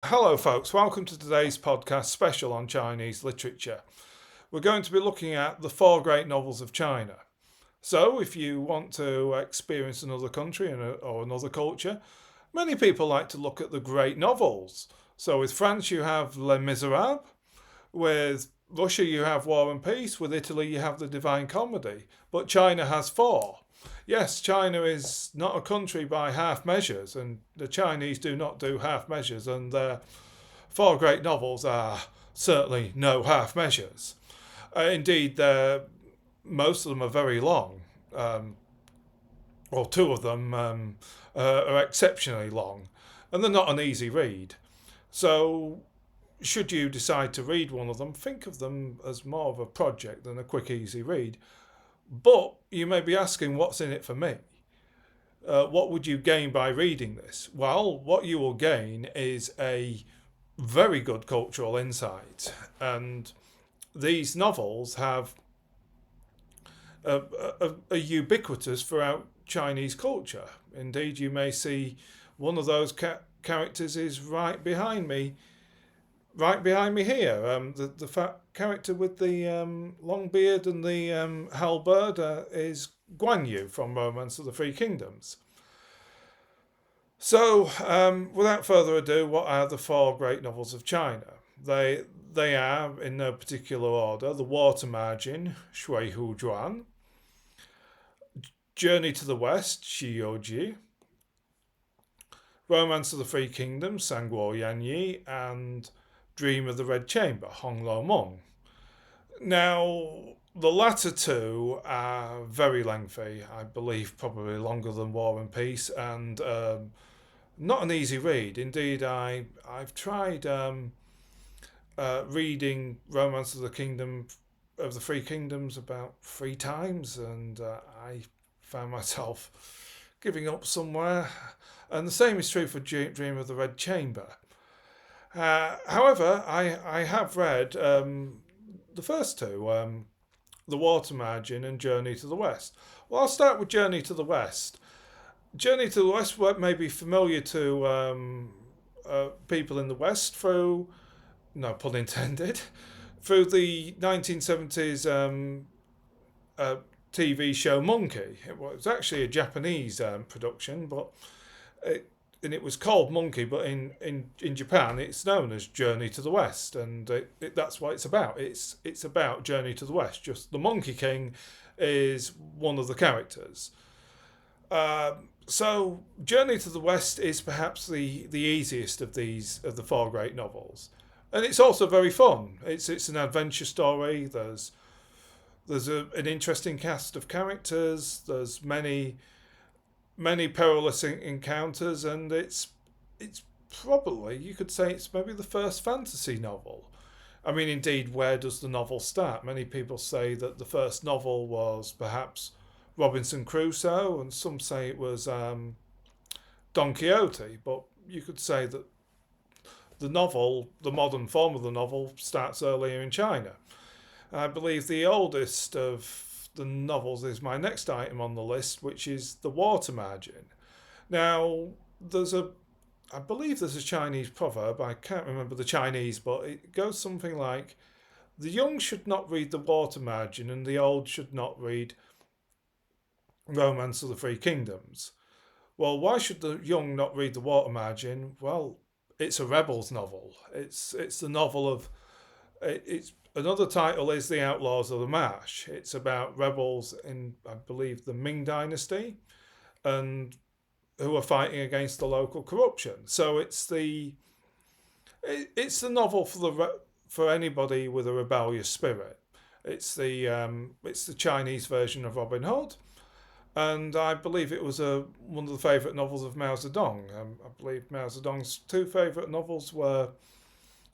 Hello, folks. Welcome to today's podcast special on Chinese literature. We're going to be looking at the four great novels of China. So, if you want to experience another country or another culture, many people like to look at the great novels. So, with France, you have Les Miserables. With Russia, you have War and Peace. With Italy, you have the Divine Comedy. But China has four. Yes, China is not a country by half measures, and the Chinese do not do half measures, and their four great novels are certainly no half measures. Indeed, most of them are very long, or two of them are exceptionally long, and they're not an easy read. So, should you decide to read one of them, think of them as more of a project than a quick, easy read. But you may be asking, what's in it for me? What would you gain by reading this? Well, what you will gain is a very good cultural insight. And these novels have a ubiquitous throughout Chinese culture. Indeed, you may see one of those characters is right behind me here. The fat character with the long beard and the halberd is Guan Yu from Romance of the Three Kingdoms. So, without further ado, what are the four great novels of China? They are, in no particular order, The Water Margin, Shui Hu Juan, Journey to the West, Shi Ji, Romance of the Three Kingdoms, San Guo Yan Yi, and Dream of the Red Chamber, Hong Lo Meng. Now, the latter two are very lengthy, I believe probably longer than War and Peace, and not an easy read. Indeed, I've tried reading Romance of the Kingdom of the Three Kingdoms about three times, and I found myself giving up somewhere. And the same is true for Dream of the Red Chamber. However, I have read the first two, The Water Margin and Journey to the West. Well, I'll start with Journey to the West. Journey to the West may be familiar to people in the West through, no pun intended, through the 1970s TV show Monkey. It was actually a Japanese production, but it was called Monkey, but in Japan it's known as Journey to the West, and that's what it's about. It's about Journey to the West. Just the Monkey King is one of the characters. So Journey to the West is perhaps the easiest of the four great novels, and it's also very fun. It's an adventure story. There's an interesting cast of characters. There's many perilous encounters, and it's probably, you could say, it's maybe the first fantasy novel. I mean, indeed, where does the novel start? Many people say that the first novel was perhaps Robinson Crusoe, and some say it was Don Quixote. But you could say that the novel, the modern form of the novel, starts earlier in China. I believe the oldest of the novels is my next item on the list, which is The Water Margin. Now, I believe there's a Chinese proverb, I can't remember the Chinese, but it goes something like, the young should not read The Water Margin and the old should not read Romance of the Three Kingdoms. Well, why should the young not read The Water Margin? Well, it's a rebels novel. It's the novel of it's another title is The Outlaws of the Marsh. It's about rebels in, I believe, the Ming Dynasty, and who are fighting against the local corruption. So it's the novel for anybody with a rebellious spirit. It's the Chinese version of Robin Hood, and I believe it was one of the favourite novels of Mao Zedong. I believe Mao Zedong's two favourite novels were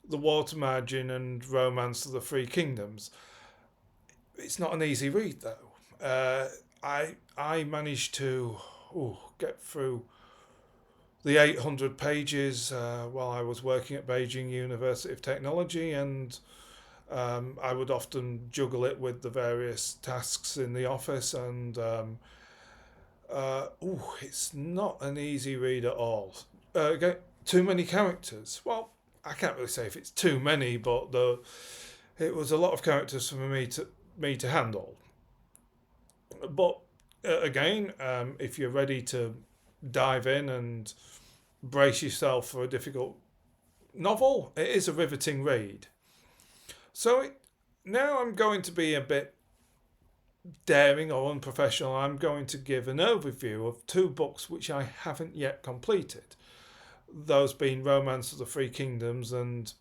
The Water Margin and Romance of the Three Kingdoms. It's not an easy read though. I managed to get through the 800 pages while I was working at Beijing University of Technology, and I would often juggle it with the various tasks in the office, and it's not an easy read at all. Again, too many characters. Well, I can't really say if it's too many, but it was a lot of characters for me to handle. But again, if you're ready to dive in and brace yourself for a difficult novel, it is a riveting read. So now I'm going to be a bit daring or unprofessional. I'm going to give an overview of two books which I haven't yet completed. Those being Romance of the Three Kingdoms and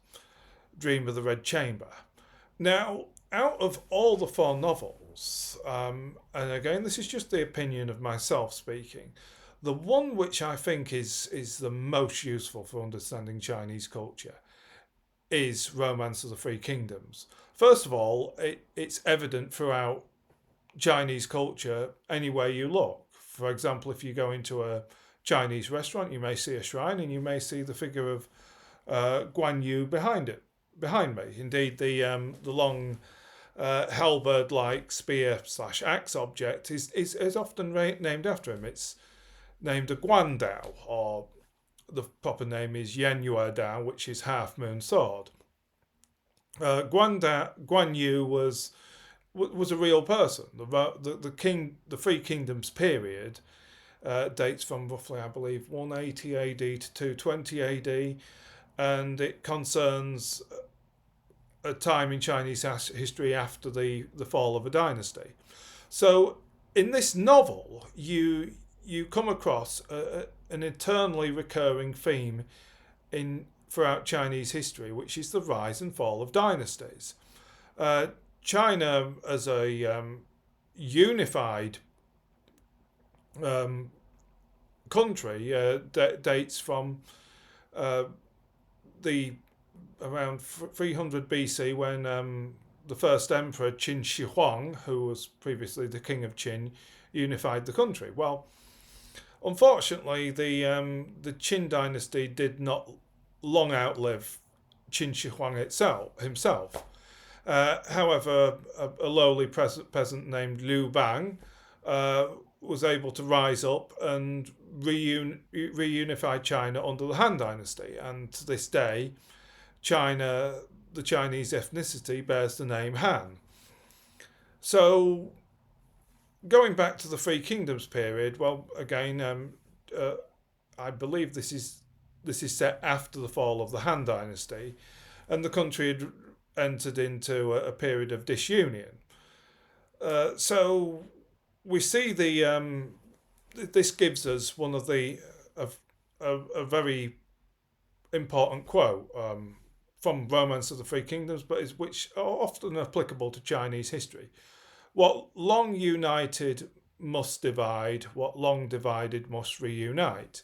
Dream of the Red Chamber. Now, out of all the four novels, and again, this is just the opinion of myself speaking, the one which I think is the most useful for understanding Chinese culture is Romance of the Three Kingdoms. First of all, it's evident throughout Chinese culture anywhere you look. For example, if you go into a Chinese restaurant, you may see a shrine and you may see the figure of Guan Yu behind me. Indeed, the long halberd-like spear/axe object is often named after him. It's named a Guan Dao, or the proper name is Yan Yue Dao, which is Half Moon Sword. Guan Yu was a real person. The Three Kingdoms period dates from roughly, I believe, 180 AD to 220 AD, and it concerns a time in Chinese history after the fall of a dynasty. So in this novel, you come across an eternally recurring theme throughout Chinese history, which is the rise and fall of dynasties. China, as a unified country, dates from the around 300 BC, when the first emperor Qin Shi Huang, who was previously the king of Qin, unified the country. Well, unfortunately, the Qin dynasty did not long outlive Qin Shi Huang himself. However, a lowly peasant named Liu Bang was able to rise up and reunify China under the Han Dynasty, and to this day, the Chinese ethnicity bears the name Han. So, going back to the Three Kingdoms period, well, again, I believe this is set after the fall of the Han Dynasty, and the country had entered into a period of disunion. So we see this gives us one of a very important quote from Romance of the Three Kingdoms, but which are often applicable to Chinese history. What long united must divide, what long divided must reunite.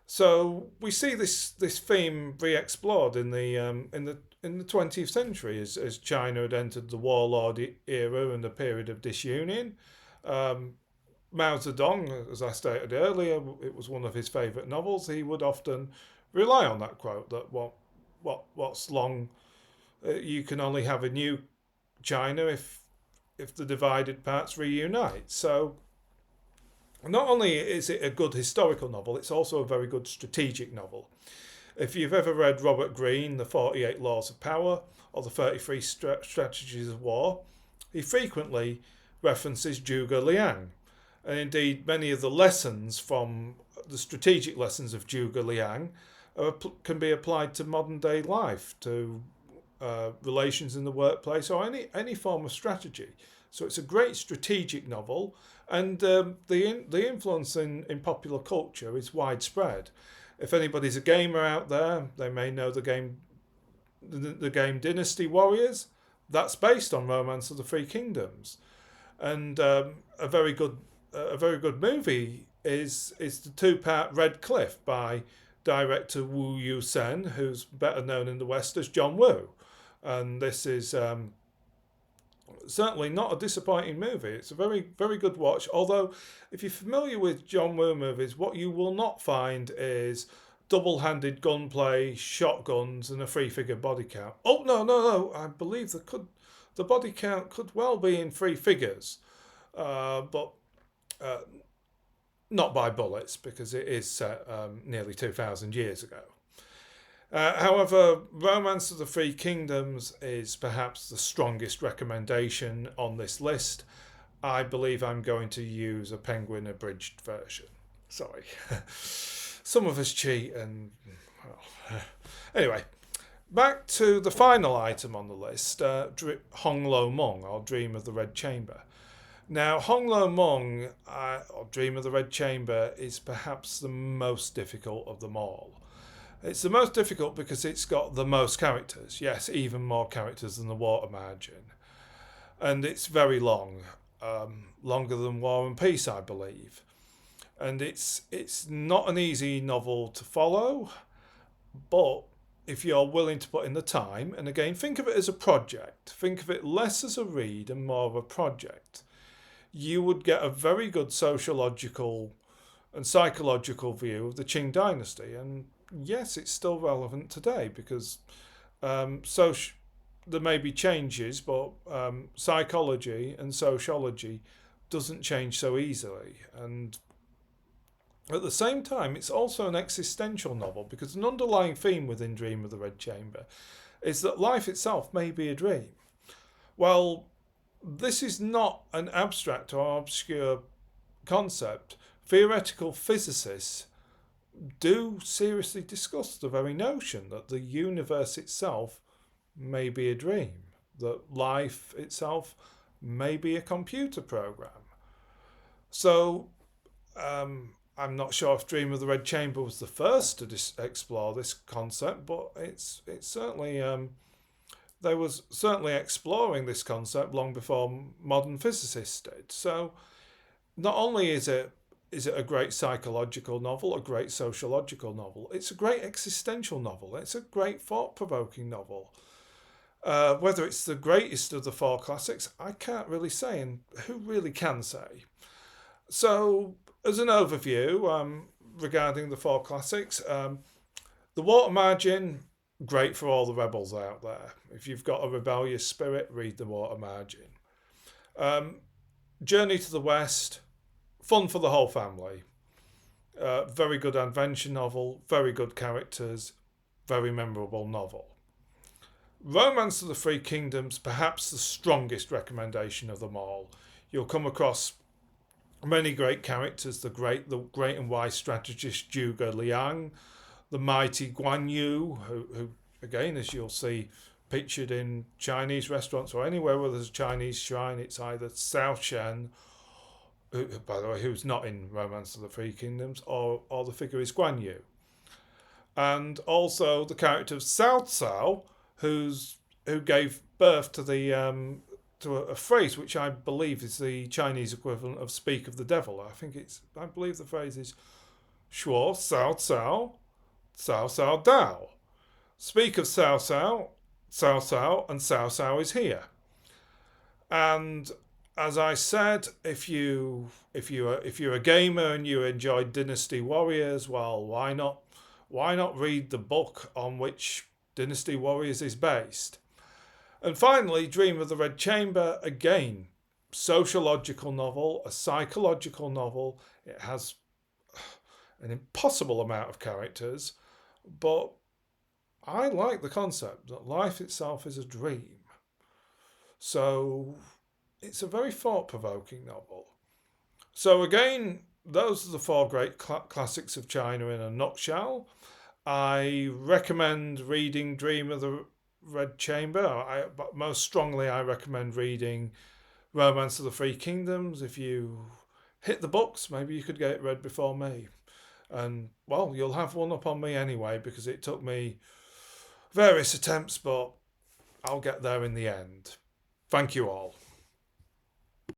So we see this theme re-explored in the 20th century as China had entered the warlord era and a period of disunion. Mao Zedong, as I stated earlier, it was one of his favourite novels. He would often rely on that quote that what's long, you can only have a new China if the divided parts reunite. So not only is it a good historical novel, it's also a very good strategic novel. If you've ever read Robert Greene, The 48 Laws of Power, or The 33 Strategies of War, he frequently references Zhuge Liang. And indeed, many of the lessons from the strategic lessons of Zhuge Liang can be applied to modern day life, to relations in the workplace, or any form of strategy. So it's a great strategic novel, and the influence in popular culture is widespread. If anybody's a gamer out there, they may know the game Dynasty Warriors. That's based on Romance of the Three Kingdoms, and a very good movie is the two-part Red Cliff by director Wu Yu-sen, who's better known in the West as John Woo. And this is certainly not a disappointing movie. It's a very, very good watch. Although, if you're familiar with John Woo movies, what you will not find is double-handed gunplay, shotguns, and a three-figure body count. Oh, no. I believe the body count could well be in three figures. But not by bullets, because it is set nearly 2,000 years ago. However, Romance of the Three Kingdoms is perhaps the strongest recommendation on this list. I believe I'm going to use a Penguin abridged version. Sorry. Some of us cheat and... Well, anyway, back to the final item on the list, Hong Lo Mung, or Dream of the Red Chamber. Now, Hong Lo Mung, or Dream of the Red Chamber, is perhaps the most difficult of them all. It's the most difficult because it's got the most characters. Yes, even more characters than the Water Margin. And it's very long. Longer than War and Peace, I believe. And it's not an easy novel to follow, but if you're willing to put in the time, and again, think of it as a project. Think of it less as a read and more of a project. You would get a very good sociological and psychological view of the Qing dynasty. And yes, it's still relevant today because there may be changes, but psychology and sociology doesn't change so easily. And at the same time, it's also an existential novel because an underlying theme within Dream of the Red Chamber is that life itself may be a dream. Well, this is not an abstract or obscure concept. Theoretical physicists do seriously discuss the very notion that the universe itself may be a dream, that life itself may be a computer program. So I'm not sure if Dream of the Red Chamber was the first to explore this concept, but it's certainly they was certainly exploring this concept long before modern physicists did. So not only is it a great psychological novel, a great sociological novel, it's a great existential novel. It's a great thought-provoking novel. Whether it's the greatest of the four classics, I can't really say, and who really can say? So, as an overview regarding the four classics, The Water Margin, great for all the rebels out there. If you've got a rebellious spirit, read The Water Margin. Journey to the West, fun for the whole family. Very good adventure novel, very good characters, very memorable novel. Romance of the Three Kingdoms, perhaps the strongest recommendation of them all. You'll come across many great characters, the great and wise strategist Zhuge Liang, the mighty Guan Yu, who again, as you'll see pictured in Chinese restaurants or anywhere where there's a Chinese shrine, it's either Cao Shen, who, by the way, who's not in Romance of the Three Kingdoms, or the figure is Guan Yu. And also the character of Cao Cao, who gave birth to the to a phrase which I believe is the Chinese equivalent of "speak of the devil." I believe the phrase is "Shuo Cao Cao, Cao Cao Dao." Speak of Cao Cao, Cao Cao, and Cao Cao is here. And as I said, if you're a gamer and you enjoyed Dynasty Warriors, well, why not read the book on which Dynasty Warriors is based? And finally, Dream of the Red Chamber, again, sociological novel, a psychological novel. It has an impossible amount of characters, but I like the concept that life itself is a dream. So it's a very thought-provoking novel. So again, those are the four great classics of China in a nutshell. I recommend reading Dream of the Red Chamber, but most strongly I recommend reading Romance of the Three Kingdoms. If you hit the books, maybe you could get it read before me. And, well, you'll have one up on me anyway, because it took me various attempts, but I'll get there in the end. Thank you all.